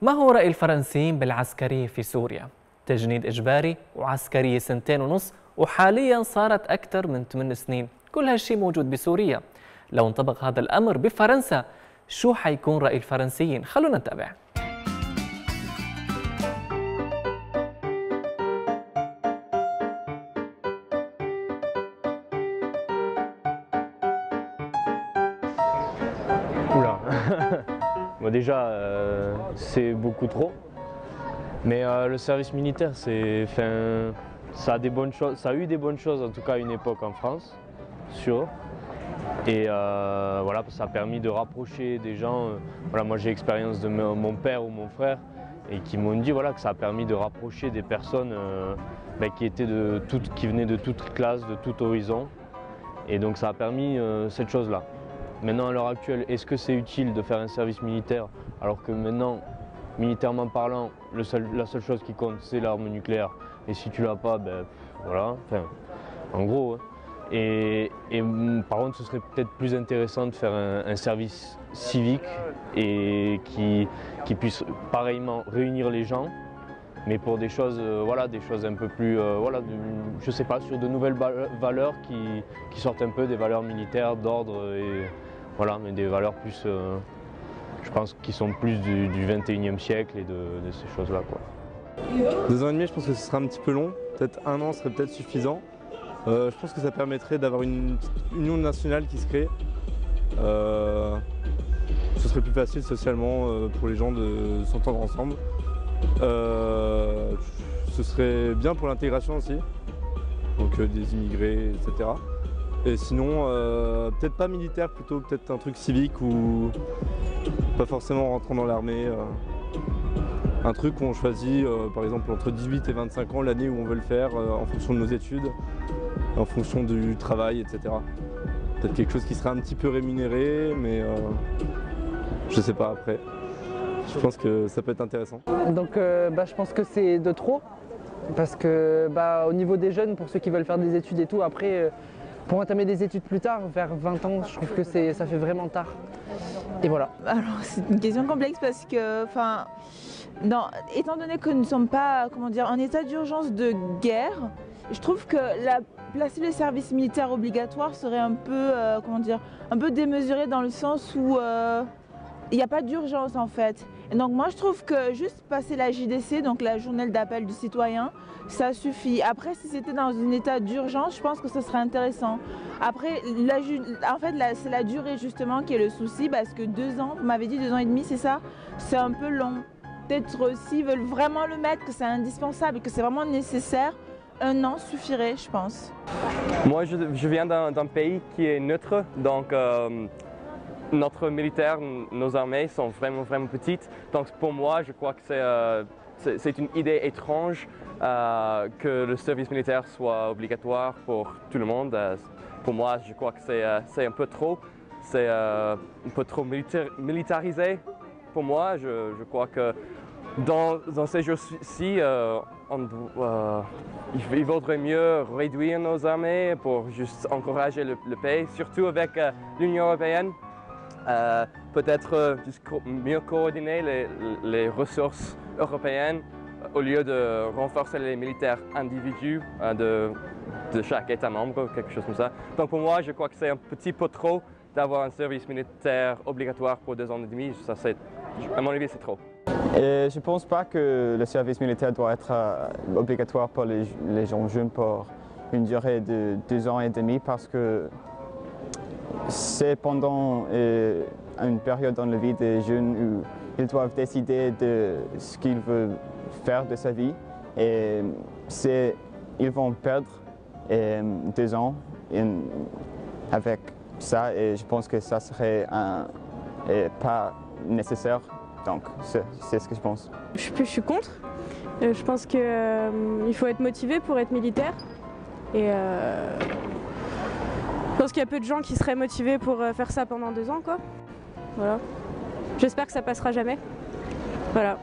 ما هو رأي الفرنسيين بالعسكرية في سوريا؟ تجنيد إجباري وعسكرية 2.5 وحاليا صارت أكثر من 8 سنين. كل هالشي موجود بسوريا. لو انطبق هذا الأمر بفرنسا شو حيكون رأي الفرنسيين؟ خلونا نتابع. Oula. Bon, déjà, c'est beaucoup trop. Mais le service militaire, ça a des bonnes choses. Ça a eu des bonnes choses, en tout cas à une époque en France, sûr. Et voilà, ça a permis de rapprocher des gens. Voilà, moi j'ai l'expérience de mon père ou mon frère et qui m'ont dit voilà, que ça a permis de rapprocher des personnes qui venaient de toute classe, de tout horizon. Et donc ça a permis cette chose-là. Maintenant, à l'heure actuelle, est-ce que c'est utile de faire un service militaire alors que maintenant, militairement parlant, la seule chose qui compte, c'est l'arme nucléaire. Et si tu l'as pas, ben voilà, enfin, en gros. Hein. Et par contre, ce serait peut-être plus intéressant de faire un service civique et qui puisse pareillement réunir les gens, mais pour des choses, voilà, des choses un peu plus, voilà, je sais pas, sur de nouvelles valeurs qui sortent un peu des valeurs militaires d'ordre et voilà, mais des valeurs plus, je pense, qui sont plus du 21e siècle et de ces choses-là, quoi. 2 ans et demi, je pense que ce sera un petit peu long. Peut-être 1 an serait peut-être suffisant. Je pense que ça permettrait d'avoir une union nationale qui se crée. Ce serait plus facile socialement pour les gens de s'entendre ensemble. Ce serait bien pour l'intégration aussi, donc des immigrés, etc. Et sinon, peut-être pas militaire, plutôt peut-être un truc civique ou pas forcément rentrant dans l'armée. Un truc où on choisit par exemple entre 18 et 25 ans l'année où on veut le faire en fonction de nos études, en fonction du travail, etc. Peut-être quelque chose qui serait un petit peu rémunéré, mais je sais pas après. Je pense que ça peut être intéressant. Donc je pense que c'est de trop, parce que au niveau des jeunes, pour ceux qui veulent faire des études et tout, après pour entamer des études plus tard, vers 20 ans, je trouve que ça fait vraiment tard. Et voilà. Alors c'est une question complexe parce que, étant donné que nous ne sommes pas, en état d'urgence de guerre, je trouve que placer le service militaire obligatoire serait un peu, un peu démesuré dans le sens où il n'y a pas d'urgence en fait. Et donc moi je trouve que juste passer la JDC, donc la journée d'appel du citoyen, ça suffit. Après si c'était dans un état d'urgence, je pense que ce serait intéressant. Après, c'est la durée justement qui est le souci parce que 2 ans, vous m'avez dit 2 ans et demi, c'est ça? C'est un peu long. Peut-être s'ils veulent vraiment le mettre, que c'est indispensable, que c'est vraiment nécessaire, 1 an suffirait, je pense. Moi, je viens d'un pays qui est neutre, donc notre militaire, nos armées sont vraiment petites. Donc pour moi, je crois que c'est une idée étrange que le service militaire soit obligatoire pour tout le monde. Pour moi, je crois que c'est un peu trop. C'est un peu trop militarisé. Pour moi, je crois que dans ces jours-ci, il vaudrait mieux réduire nos armées pour juste encourager le pays, surtout avec l'Union européenne. Peut-être mieux coordonner les ressources européennes au lieu de renforcer les militaires individus de chaque État membre, quelque chose comme ça. Donc pour moi, je crois que c'est un petit peu trop d'avoir un service militaire obligatoire pour 2 ans et demi. Ça, à mon avis, c'est trop. Et je ne pense pas que le service militaire doit être obligatoire pour les gens jeunes pour une durée de 2 ans et demi parce que c'est pendant une période dans la vie des jeunes où ils doivent décider de ce qu'ils veulent faire de sa vie et ils vont perdre 2 ans avec ça et je pense que ça serait pas nécessaire. Donc c'est ce que je pense. Je suis contre. Je pense qu'il faut être motivé pour être militaire. Et je pense qu'il y a peu de gens qui seraient motivés pour faire ça pendant 2 ans, quoi. Voilà. J'espère que ça passera jamais. Voilà.